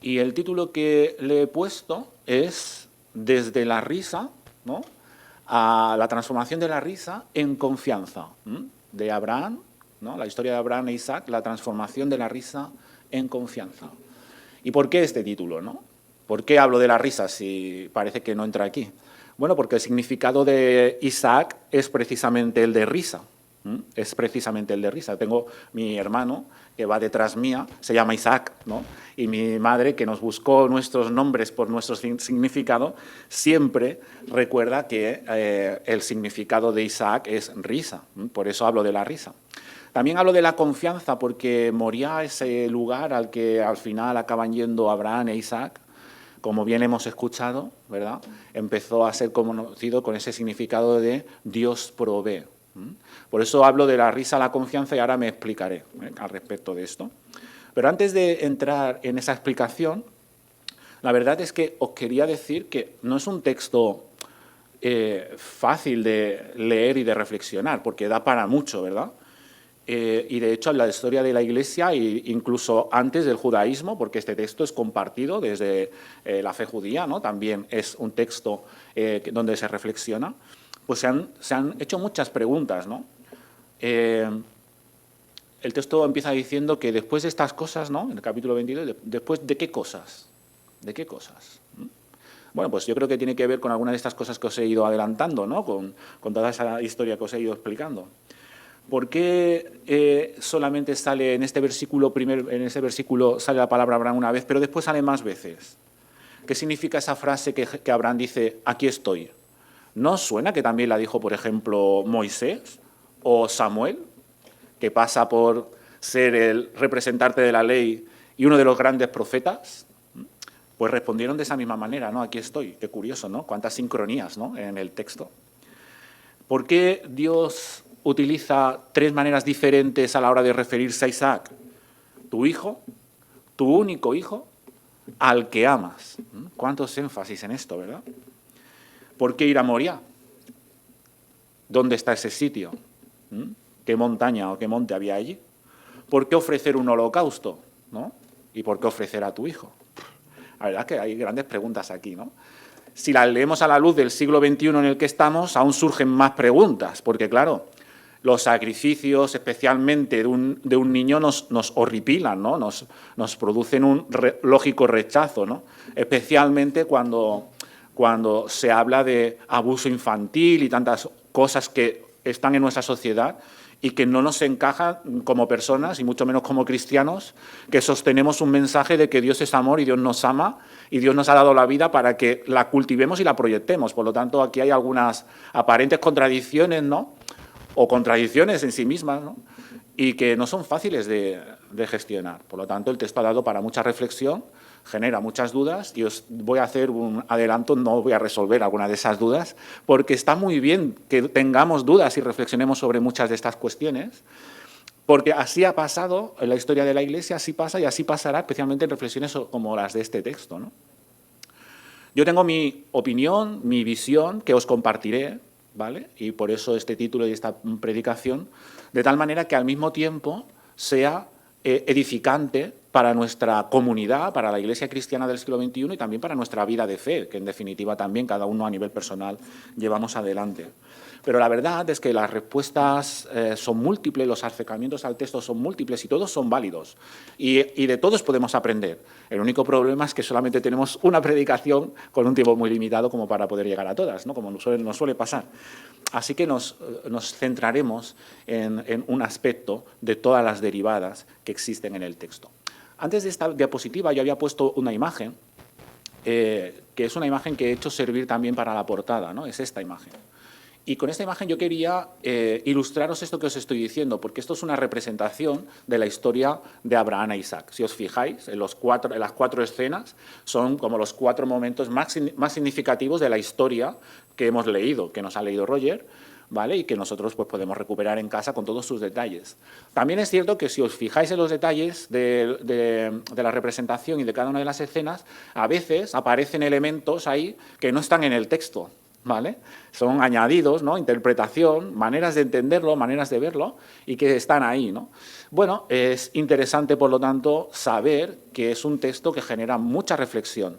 Y el título que le he puesto es Desde la risa, ¿no?, a la transformación de la risa en confianza, de Abraham, ¿no?, la historia de Abraham e Isaac, la transformación de la risa en confianza. ¿Y por qué este título, no? ¿Por qué hablo de la risa si parece que no entra aquí? Bueno, porque el significado de Isaac es precisamente el de risa. Es precisamente el de risa. Tengo mi hermano que va detrás mía, se llama Isaac, ¿no? Y mi madre, que nos buscó nuestros nombres por nuestro significado, siempre recuerda que el significado de Isaac es risa. Por eso hablo de la risa. También hablo de la confianza porque Moriah es el lugar al que al final acaban yendo Abraham e Isaac. Como bien hemos escuchado, ¿verdad?, empezó a ser conocido con ese significado de Dios provee. Por eso hablo de la risa a la confianza y ahora me explicaré al respecto de esto. Pero antes de entrar en esa explicación, la verdad es que os quería decir que no es un texto fácil de leer y de reflexionar, porque da para mucho, ¿verdad? Y de hecho en la historia de la Iglesia, e incluso antes del judaísmo, porque este texto es compartido desde la fe judía, ¿no?, también es un texto donde se reflexiona, pues se han hecho muchas preguntas, ¿no? El texto empieza diciendo que después de estas cosas, ¿no?, en el capítulo 22, ¿después de qué cosas? ¿De qué cosas? Bueno, pues yo creo que tiene que ver con algunas de estas cosas que os he ido adelantando, ¿no?, con toda esa historia que os he ido explicando. ¿Por qué solamente sale en este versículo, en ese versículo sale la palabra Abraham una vez, pero después sale más veces? ¿Qué significa esa frase que Abraham dice, aquí estoy? ¿No suena que también la dijo, por ejemplo, Moisés o Samuel, que pasa por ser el representante de la ley y uno de los grandes profetas? Pues respondieron de esa misma manera, ¿no? Aquí estoy. Qué curioso, ¿no? Cuántas sincronías, ¿no?, en el texto. ¿Por qué Dios utiliza tres maneras diferentes a la hora de referirse a Isaac? Tu hijo, tu único hijo, al que amas. ¿Cuántos énfasis en esto, verdad? ¿Por qué ir a Moriah? ¿Dónde está ese sitio? ¿Qué montaña o qué monte había allí? ¿Por qué ofrecer un holocausto, ¿no? ¿Y por qué ofrecer a tu hijo? La verdad es que hay grandes preguntas aquí, ¿no? Si las leemos a la luz del siglo XXI en el que estamos, aún surgen más preguntas, porque claro, los sacrificios, especialmente de un niño, nos horripilan, ¿no? Nos producen un lógico rechazo, ¿no? Especialmente cuando se habla de abuso infantil y tantas cosas que están en nuestra sociedad y que no nos encajan como personas, y mucho menos como cristianos, que sostenemos un mensaje de que Dios es amor y Dios nos ama y Dios nos ha dado la vida para que la cultivemos y la proyectemos. Por lo tanto, aquí hay algunas aparentes contradicciones, ¿no?, o contradicciones en sí mismas, ¿no?, y que no son fáciles de gestionar. Por lo tanto, el texto ha dado para mucha reflexión, genera muchas dudas y os voy a hacer un adelanto, no voy a resolver alguna de esas dudas, porque está muy bien que tengamos dudas y reflexionemos sobre muchas de estas cuestiones, porque así ha pasado en la historia de la Iglesia, así pasa y así pasará, especialmente en reflexiones como las de este texto, ¿no? Yo tengo mi opinión, mi visión, que os compartiré, ¿vale? Y por eso este título y esta predicación, de tal manera que al mismo tiempo sea edificante para nuestra comunidad, para la Iglesia cristiana del siglo XXI y también para nuestra vida de fe, que en definitiva también cada uno a nivel personal llevamos adelante. Pero la verdad es que las respuestas son múltiples, los acercamientos al texto son múltiples y todos son válidos. Y de todos podemos aprender. El único problema es que solamente tenemos una predicación con un tiempo muy limitado como para poder llegar a todas, ¿no?, como nos suele pasar. Así que nos centraremos en un aspecto de todas las derivadas que existen en el texto. Antes de esta diapositiva yo había puesto una imagen, que es una imagen que he hecho servir también para la portada, ¿no? Es esta imagen. Y con esta imagen yo quería ilustraros esto que os estoy diciendo, porque esto es una representación de la historia de Abraham e Isaac. Si os fijáis, en las cuatro escenas son como los cuatro momentos más significativos de la historia que hemos leído, que nos ha leído Roger, ¿vale?, y que nosotros pues, podemos recuperar en casa con todos sus detalles. También es cierto que si os fijáis en los detalles de la representación y de cada una de las escenas, a veces aparecen elementos ahí que no están en el texto, ¿vale? Son añadidos, ¿no? Interpretación, maneras de entenderlo, maneras de verlo, y que están ahí, ¿no? Bueno, es interesante, por lo tanto, saber que es un texto que genera mucha reflexión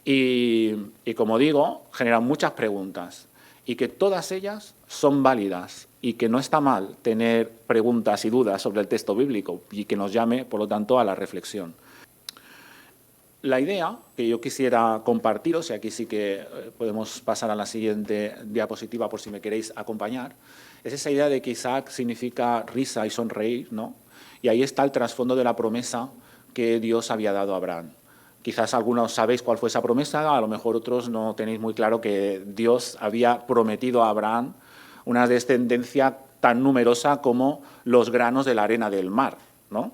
y como digo, genera muchas preguntas, y que todas ellas son válidas, y que no está mal tener preguntas y dudas sobre el texto bíblico, y que nos llame, por lo tanto, a la reflexión. La idea que yo quisiera compartiros, y aquí sí que podemos pasar a la siguiente diapositiva por si me queréis acompañar, es esa idea de que Isaac significa risa y sonreír, ¿no? Y ahí está el trasfondo de la promesa que Dios había dado a Abraham. Quizás algunos sabéis cuál fue esa promesa, a lo mejor otros no tenéis muy claro que Dios había prometido a Abraham una descendencia tan numerosa como los granos de la arena del mar, ¿no?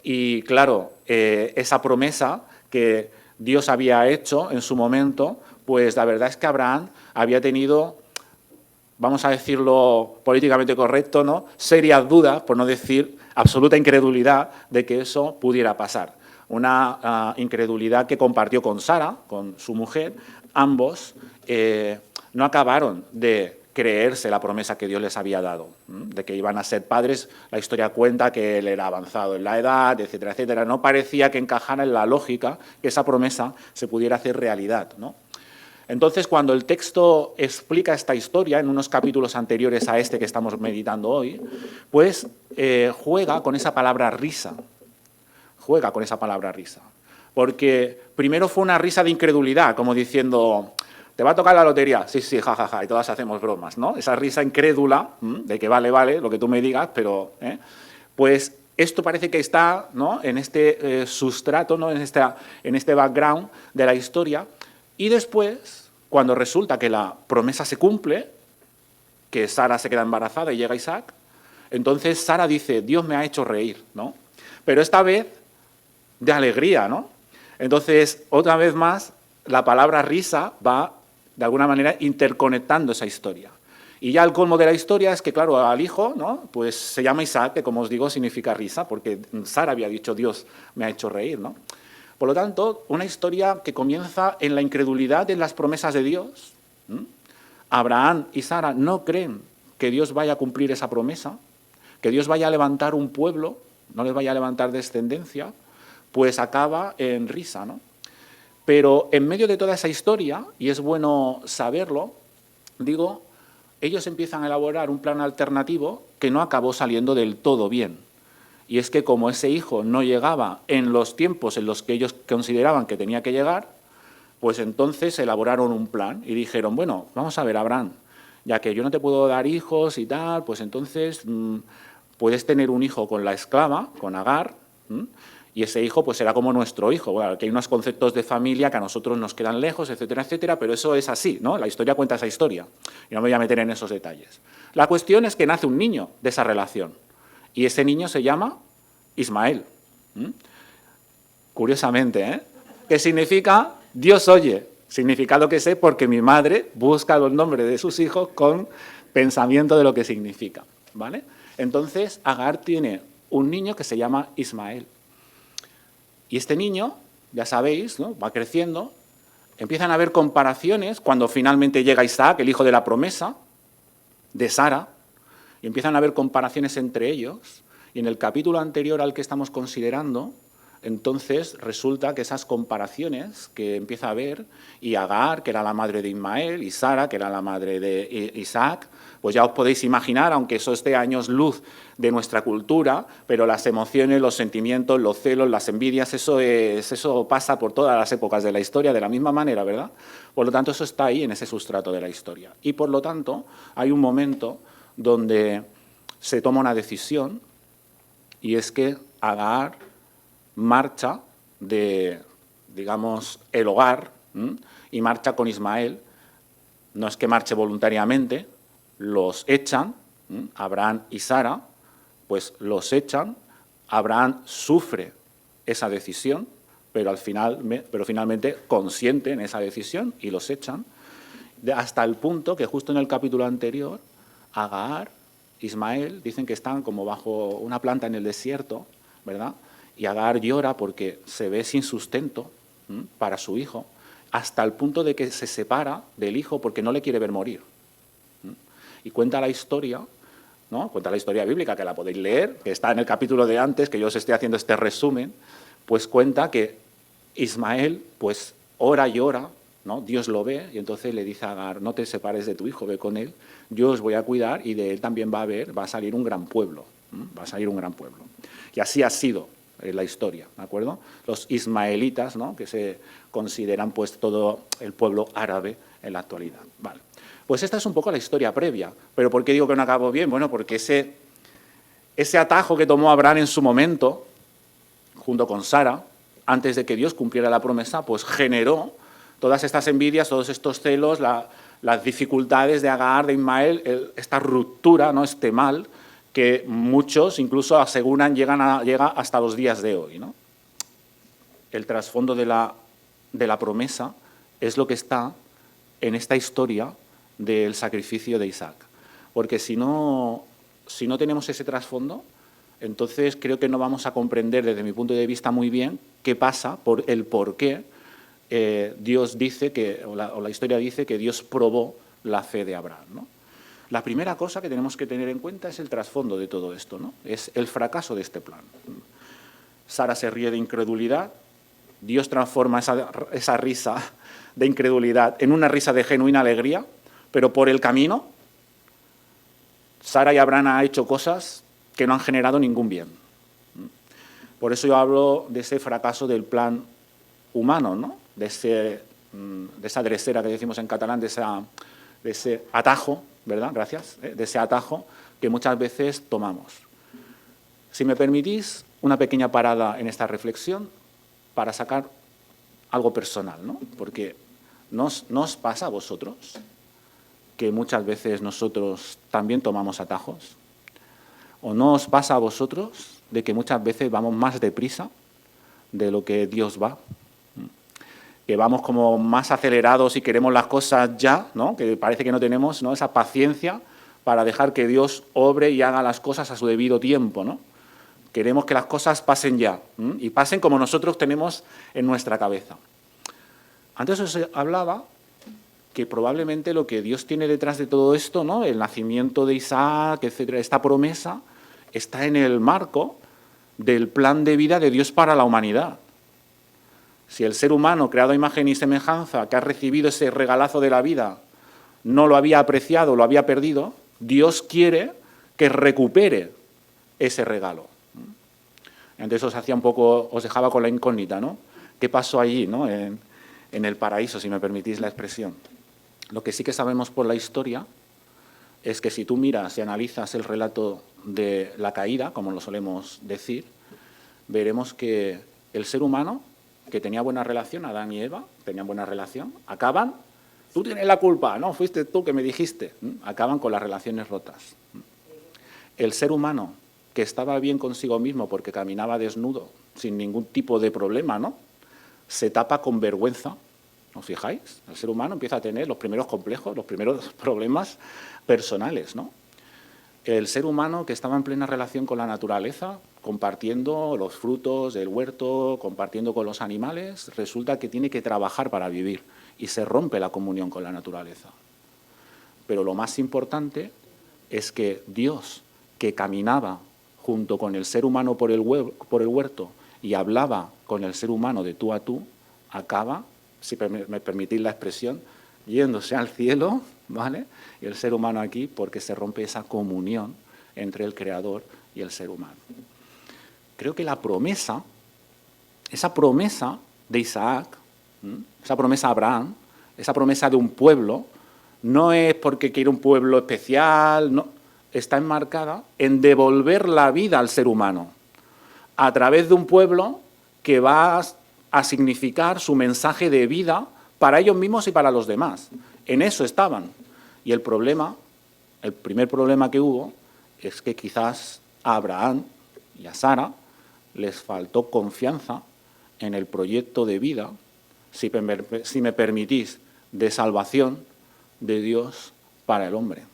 Y claro, esa promesa que Dios había hecho en su momento, pues la verdad es que Abraham había tenido, vamos a decirlo políticamente correcto, ¿no?, serias dudas, por no decir absoluta incredulidad, de que eso pudiera pasar. Una incredulidad que compartió con Sara, con su mujer. Ambos no acabaron de creerse la promesa que Dios les había dado, de que iban a ser padres. La historia cuenta que él era avanzado en la edad, etcétera, etcétera. No parecía que encajara en la lógica que esa promesa se pudiera hacer realidad, ¿no? Entonces, cuando el texto explica esta historia, en unos capítulos anteriores a este que estamos meditando hoy, pues juega con esa palabra risa. Juega con esa palabra risa. Porque primero fue una risa de incredulidad, como diciendo, ¿te va a tocar la lotería? Sí, sí, jajaja, ja, ja, y todas hacemos bromas, ¿no? Esa risa incrédula, de que vale, vale, lo que tú me digas, pero... Pues esto parece que está, ¿no?, en este sustrato, ¿no?, en este background de la historia. Y después, cuando resulta que la promesa se cumple, que Sara se queda embarazada y llega Isaac, entonces Sara dice, Dios me ha hecho reír, ¿no? Pero esta vez de alegría, ¿no? Entonces, otra vez más, la palabra risa va, de alguna manera, interconectando esa historia. Y ya el colmo de la historia es que, claro, al hijo, ¿no?, pues se llama Isaac, que como os digo significa risa, porque Sara había dicho, Dios me ha hecho reír, ¿no? Por lo tanto, una historia que comienza en la incredulidad en las promesas de Dios. Abraham y Sara no creen que Dios vaya a cumplir esa promesa, que Dios vaya a levantar un pueblo, no les vaya a levantar descendencia, pues acaba en risa, ¿no? Pero en medio de toda esa historia, y es bueno saberlo, digo, ellos empiezan a elaborar un plan alternativo que no acabó saliendo del todo bien. Y es que como ese hijo no llegaba en los tiempos en los que ellos consideraban que tenía que llegar, pues entonces elaboraron un plan y dijeron, bueno, vamos a ver, Abraham, ya que yo no te puedo dar hijos y tal, pues entonces puedes tener un hijo con la esclava, con Agar, y ese hijo pues será como nuestro hijo. Bueno, que hay unos conceptos de familia que a nosotros nos quedan lejos, etcétera, etcétera, pero eso es así, ¿no? La historia cuenta esa historia, y no me voy a meter en esos detalles. La cuestión es que nace un niño de esa relación, y ese niño se llama Ismael. Curiosamente, ¿qué significa? Dios oye. Significado que sé porque mi madre busca los nombres de sus hijos con pensamiento de lo que significa, ¿vale? Entonces, Agar tiene un niño que se llama Ismael. Y este niño, ya sabéis, ¿no?, va creciendo, empiezan a haber comparaciones cuando finalmente llega Isaac, el hijo de la promesa, de Sara, y empiezan a haber comparaciones entre ellos. Y en el capítulo anterior al que estamos considerando, entonces resulta que esas comparaciones que empieza a haber, y Agar, que era la madre de Ismael, y Sara, que era la madre de Isaac, pues ya os podéis imaginar, aunque eso esté años luz de nuestra cultura, pero las emociones, los sentimientos, los celos, las envidias, eso pasa por todas las épocas de la historia de la misma manera, ¿verdad? Por lo tanto, eso está ahí en ese sustrato de la historia. Y por lo tanto, hay un momento donde se toma una decisión, y es que Agar marcha de, digamos, el hogar, y marcha con Ismael. No es que marche voluntariamente, los echan, Abraham y Sara, pues los echan. Abraham sufre esa decisión, pero finalmente consiente en esa decisión y los echan, hasta el punto que justo en el capítulo anterior, Agar, Ismael, dicen que están como bajo una planta en el desierto, ¿verdad? Y Agar llora porque se ve sin sustento para su hijo. hasta el punto de que se separa del hijo porque no le quiere ver morir. Y cuenta la historia, ¿no? Cuenta la historia bíblica, que la podéis leer, que está en el capítulo de antes, que yo os estoy haciendo este resumen, pues cuenta que Ismael pues ora y ora, ¿no? Dios lo ve y entonces le dice a Agar, no te separes de tu hijo, ve con él, yo os voy a cuidar y de él también va a salir un gran pueblo, va a salir un gran pueblo. Y así ha sido la historia, ¿de acuerdo? Los ismaelitas, ¿no? Que se consideran pues todo el pueblo árabe en la actualidad. Vale. Pues esta es un poco la historia previa. ¿Pero por qué digo que no acabó bien? Bueno, porque ese atajo que tomó Abraham en su momento, junto con Sara, antes de que Dios cumpliera la promesa, pues generó todas estas envidias, todos estos celos, las dificultades de Agar, de Ismael, esta ruptura, ¿no? Este mal, que muchos incluso aseguran llega hasta los días de hoy, ¿no? El trasfondo de la promesa es lo que está en esta historia del sacrificio de Isaac. Porque si no tenemos ese trasfondo, entonces creo que no vamos a comprender desde mi punto de vista muy bien qué pasa, el por qué Dios dice o la historia dice que Dios probó la fe de Abraham, ¿no? La primera cosa que tenemos que tener en cuenta es el trasfondo de todo esto, ¿no? Es el fracaso de este plan. Sara se ríe de incredulidad, Dios transforma esa risa de incredulidad en una risa de genuina alegría, pero por el camino, Sara y Abraham han hecho cosas que no han generado ningún bien. Por eso yo hablo de ese fracaso del plan humano, ¿no? De esa dresera que decimos en catalán, de ese atajo, ¿verdad? Gracias. De ese atajo que muchas veces tomamos. Si me permitís una pequeña parada en esta reflexión para sacar algo personal, ¿no? Porque ¿no os pasa a vosotros que muchas veces nosotros también tomamos atajos? ¿O no os pasa a vosotros de que muchas veces vamos más deprisa de lo que Dios va? Que vamos como más acelerados y queremos las cosas ya, ¿no? Que parece que no tenemos, ¿no? Esa paciencia para dejar que Dios obre y haga las cosas a su debido tiempo, ¿no? Queremos que las cosas pasen ya, y pasen como nosotros tenemos en nuestra cabeza. Antes os hablaba que probablemente lo que Dios tiene detrás de todo esto, ¿no? El nacimiento de Isaac, etcétera, esta promesa, está en el marco del plan de vida de Dios para la humanidad. Si el ser humano, creado a imagen y semejanza, que ha recibido ese regalazo de la vida, no lo había apreciado, lo había perdido, Dios quiere que recupere ese regalo. Entonces os dejaba con la incógnita, ¿no? ¿Qué pasó allí, ¿no? En el paraíso, si me permitís la expresión? Lo que sí que sabemos por la historia es que si tú miras y analizas el relato de la caída, como lo solemos decir, veremos que el ser humano, que tenía buena relación, Adán y Eva, tenían buena relación, acaban, tú tienes la culpa, no, fuiste tú que me dijiste, acaban con las relaciones rotas. El ser humano, que estaba bien consigo mismo porque caminaba desnudo, sin ningún tipo de problema, ¿no? Se tapa con vergüenza, ¿os fijáis? El ser humano empieza a tener los primeros complejos, los primeros problemas personales, ¿no? El ser humano que estaba en plena relación con la naturaleza, compartiendo los frutos del huerto, compartiendo con los animales, resulta que tiene que trabajar para vivir y se rompe la comunión con la naturaleza. Pero lo más importante es que Dios, que caminaba junto con el ser humano por el huerto y hablaba con el ser humano de tú a tú, acaba, si me permitís la expresión, yéndose al cielo, ¿vale? Y el ser humano aquí porque se rompe esa comunión entre el Creador y el ser humano. Creo que la promesa, esa promesa de Isaac, esa promesa de Abraham, esa promesa de un pueblo, no es porque quiere un pueblo especial, no, está enmarcada en devolver la vida al ser humano a través de un pueblo que va a significar su mensaje de vida para ellos mismos y para los demás. En eso estaban. Y el primer problema que hubo es que quizás a Abraham y a Sara les faltó confianza en el proyecto de vida, si me permitís, de salvación de Dios para el hombre.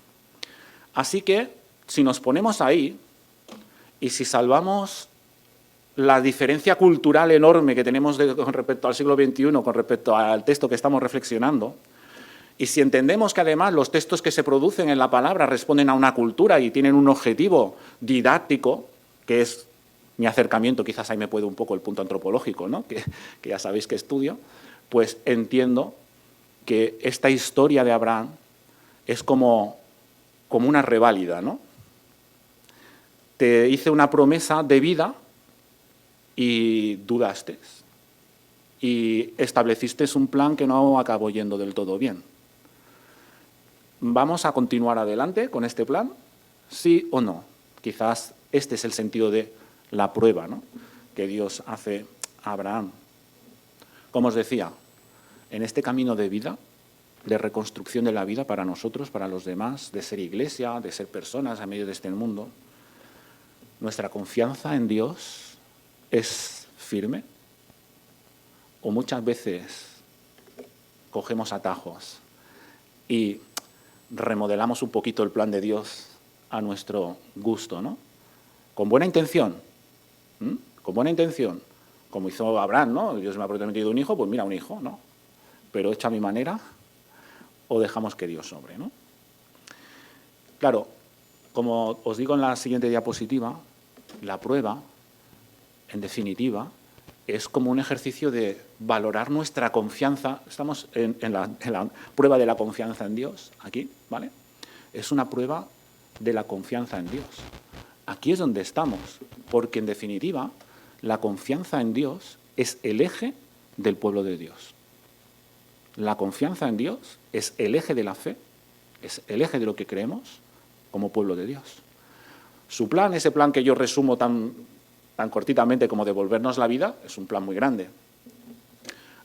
Así que, si nos ponemos ahí y si salvamos la diferencia cultural enorme que tenemos con respecto al siglo XXI, con respecto al texto que estamos reflexionando, y si entendemos que además los textos que se producen en la palabra responden a una cultura y tienen un objetivo didáctico, que es mi acercamiento, quizás ahí me puede un poco el punto antropológico, ¿no? que ya sabéis que estudio, pues entiendo que esta historia de Abraham es como una reválida, ¿no? Te hice una promesa de vida y dudaste. Y estableciste un plan que no acabó yendo del todo bien. ¿Vamos a continuar adelante con este plan? ¿Sí o no? Quizás este es el sentido de la prueba, ¿no?, que Dios hace a Abraham. Como os decía, en este camino de vida, de reconstrucción de la vida para nosotros, para los demás, de ser iglesia, de ser personas en medio de este mundo, nuestra confianza en Dios es firme, o muchas veces cogemos atajos y remodelamos un poquito el plan de Dios a nuestro gusto, ¿no? Con buena intención, con buena intención, como hizo Abraham, ¿no? Dios me ha prometido un hijo, pues mira, un hijo, ¿no? Pero hecho a mi manera, o dejamos que Dios sobre, ¿no? Claro, como os digo en la siguiente diapositiva, la prueba, en definitiva, es como un ejercicio de valorar nuestra confianza. Estamos en la prueba de la confianza en Dios, aquí, ¿vale? Es una prueba de la confianza en Dios. Aquí es donde estamos, porque en definitiva, la confianza en Dios es el eje del pueblo de Dios. La confianza en Dios es el eje de la fe, es el eje de lo que creemos como pueblo de Dios. Su plan, ese plan que yo resumo tan cortitamente como devolvernos la vida, es un plan muy grande.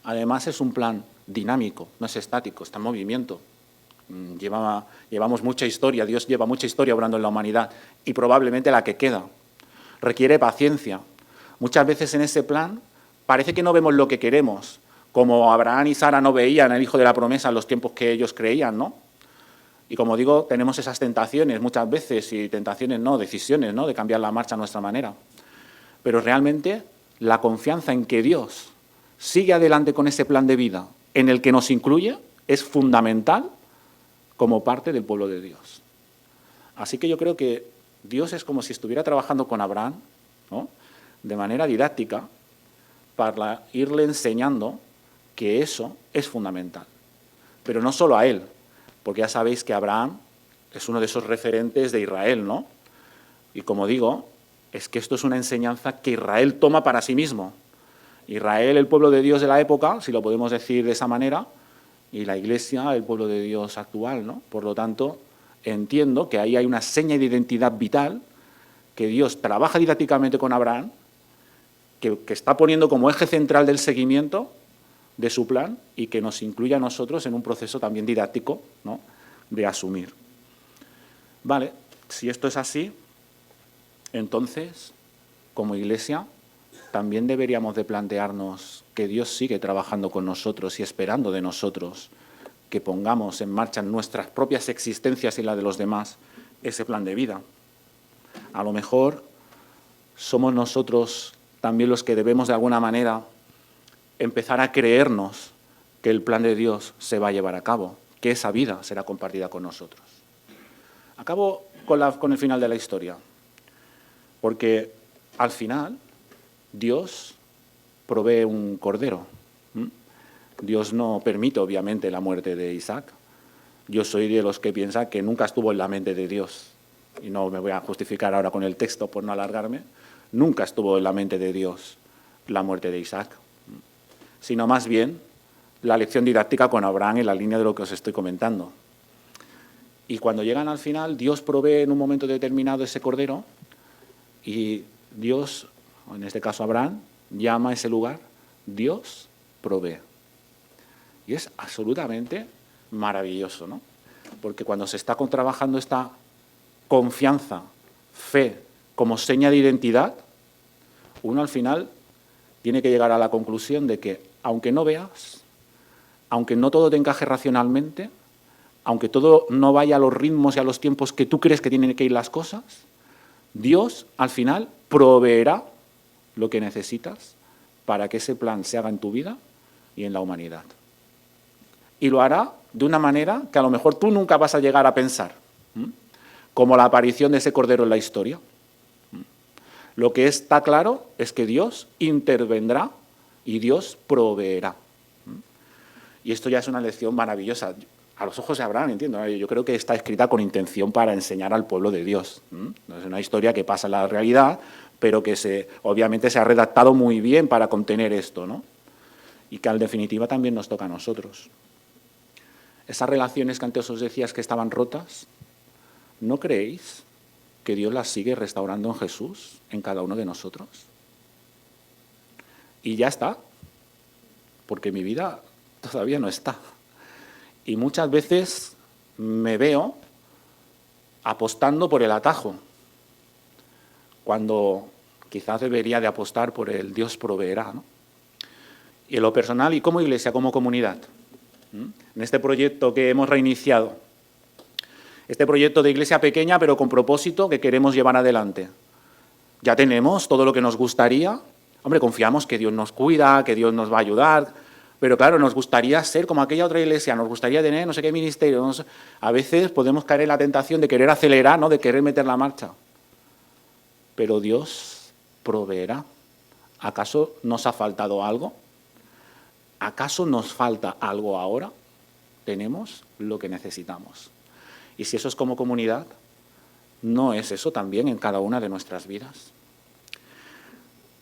Además es un plan dinámico, no es estático, está en movimiento. Llevamos mucha historia, Dios lleva mucha historia obrando en la humanidad y probablemente la que queda. Requiere paciencia. Muchas veces en ese plan parece que no vemos lo que queremos, como Abraham y Sara no veían el hijo de la promesa en los tiempos que ellos creían, ¿no? Y como digo, tenemos esas tentaciones muchas veces, y tentaciones no, decisiones, ¿no?, de cambiar la marcha a nuestra manera. Pero realmente la confianza en que Dios sigue adelante con ese plan de vida en el que nos incluye es fundamental como parte del pueblo de Dios. Así que yo creo que Dios es como si estuviera trabajando con Abraham, ¿no?, de manera didáctica, para irle enseñando que eso es fundamental. Pero no solo a él, porque ya sabéis que Abraham es uno de esos referentes de Israel, ¿no? Y como digo, es que esto es una enseñanza que Israel toma para sí mismo. Israel, el pueblo de Dios de la época, si lo podemos decir de esa manera, y la Iglesia, el pueblo de Dios actual, ¿no? Por lo tanto, entiendo que ahí hay una seña de identidad vital que Dios trabaja didácticamente con Abraham, que está poniendo como eje central del seguimiento de su plan y que nos incluye a nosotros en un proceso también didáctico, ¿no?, de asumir. Vale, si esto es así, entonces, como Iglesia, también deberíamos de plantearnos que Dios sigue trabajando con nosotros y esperando de nosotros que pongamos en marcha en nuestras propias existencias y la de los demás ese plan de vida. A lo mejor somos nosotros también los que debemos de alguna manera empezar a creernos que el plan de Dios se va a llevar a cabo, que esa vida será compartida con nosotros. Acabo con el final de la historia, porque al final Dios provee un cordero. Dios no permite, obviamente, la muerte de Isaac. Yo soy de los que piensan que nunca estuvo en la mente de Dios, y no me voy a justificar ahora con el texto por no alargarme, nunca estuvo en la mente de Dios la muerte de Isaac, sino más bien la lección didáctica con Abraham en la línea de lo que os estoy comentando. Y cuando llegan al final, Dios provee en un momento determinado ese cordero y Dios, en este caso Abraham, llama a ese lugar Dios provee. Y es absolutamente maravilloso, ¿no? Porque cuando se está trabajando esta confianza, fe, como seña de identidad, uno al final tiene que llegar a la conclusión de que, aunque no veas, aunque no todo te encaje racionalmente, aunque todo no vaya a los ritmos y a los tiempos que tú crees que tienen que ir las cosas, Dios al final proveerá lo que necesitas para que ese plan se haga en tu vida y en la humanidad. Y lo hará de una manera que a lo mejor tú nunca vas a llegar a pensar, como la aparición de ese cordero en la historia. Lo que está claro es que Dios intervendrá y Dios proveerá. Y esto ya es una lección maravillosa. A los ojos de Abraham, entiendo. Yo creo que está escrita con intención para enseñar al pueblo de Dios. No es una historia que pasa en la realidad, pero que obviamente se ha redactado muy bien para contener esto, ¿no? Y que en definitiva también nos toca a nosotros. Esas relaciones que antes os decías que estaban rotas, ¿no creéis que Dios las sigue restaurando en Jesús, en cada uno de nosotros? Y ya está, porque mi vida todavía no está. Y muchas veces me veo apostando por el atajo, cuando quizás debería de apostar por el Dios proveerá, ¿no? Y en lo personal y como iglesia, como comunidad, en este proyecto que hemos reiniciado, este proyecto de iglesia pequeña pero con propósito que queremos llevar adelante. Ya tenemos todo lo que nos gustaría. Hombre, confiamos que Dios nos cuida, que Dios nos va a ayudar, pero claro, nos gustaría ser como aquella otra iglesia, nos gustaría tener no sé qué ministerio. No sé. A veces podemos caer en la tentación de querer acelerar, ¿no? De querer meter la marcha. Pero Dios proveerá. ¿Acaso nos ha faltado algo? ¿Acaso nos falta algo ahora? Tenemos lo que necesitamos. Y si eso es como comunidad, ¿no es eso también en cada una de nuestras vidas?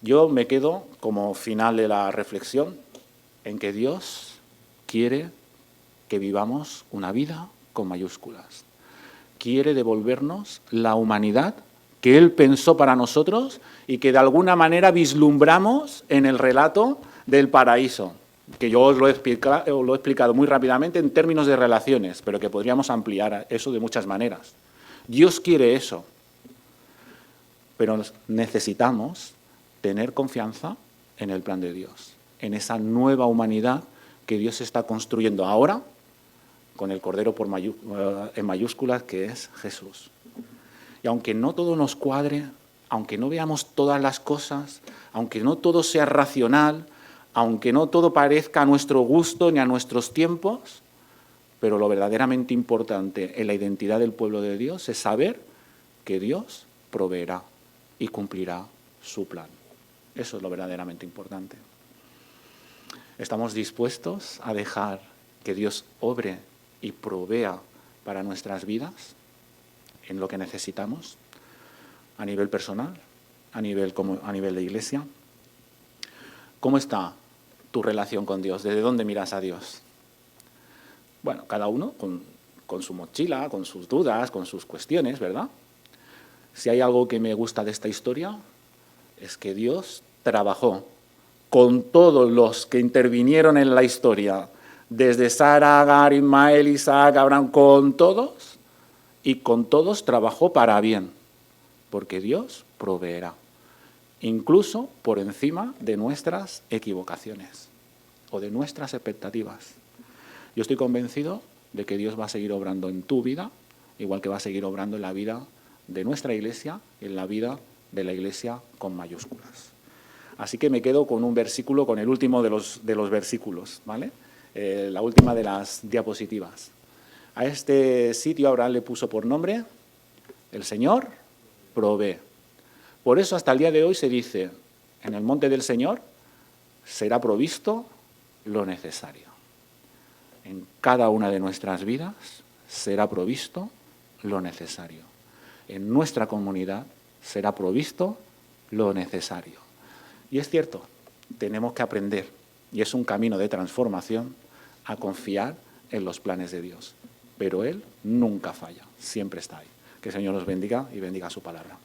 Yo me quedo, como final de la reflexión, en que Dios quiere que vivamos una vida con mayúsculas. Quiere devolvernos la humanidad que Él pensó para nosotros y que de alguna manera vislumbramos en el relato del paraíso, que yo os lo he explicado muy rápidamente en términos de relaciones, pero que podríamos ampliar eso de muchas maneras. Dios quiere eso, pero necesitamos tener confianza en el plan de Dios, en esa nueva humanidad que Dios está construyendo ahora con el Cordero en mayúsculas, que es Jesús. Y aunque no todo nos cuadre, aunque no veamos todas las cosas, aunque no todo sea racional, aunque no todo parezca a nuestro gusto ni a nuestros tiempos, pero lo verdaderamente importante en la identidad del pueblo de Dios es saber que Dios proveerá y cumplirá su plan. Eso es lo verdaderamente importante. ¿Estamos dispuestos a dejar que Dios obre y provea para nuestras vidas en lo que necesitamos, a nivel personal, a nivel de iglesia? ¿Cómo está tu relación con Dios? ¿Desde dónde miras a Dios? Bueno, cada uno con su mochila, con sus dudas, con sus cuestiones, ¿verdad? Si hay algo que me gusta de esta historia, es que Dios trabajó con todos los que intervinieron en la historia, desde Sara, Agar, Ismael, Isaac, Abraham, con todos, y con todos trabajó para bien, porque Dios proveerá, incluso por encima de nuestras equivocaciones o de nuestras expectativas. Yo estoy convencido de que Dios va a seguir obrando en tu vida, igual que va a seguir obrando en la vida de nuestra iglesia, en la vida de la iglesia con mayúsculas. Así que me quedo con un versículo, con el último de los versículos, ¿vale? La última de las diapositivas. A este sitio Abraham le puso por nombre: el Señor provee. Por eso hasta el día de hoy se dice: en el monte del Señor será provisto lo necesario. En cada una de nuestras vidas será provisto lo necesario. En nuestra comunidad será provisto lo necesario. Y es cierto, tenemos que aprender, y es un camino de transformación, a confiar en los planes de Dios. Pero Él nunca falla, siempre está ahí. Que el Señor nos bendiga y bendiga su palabra.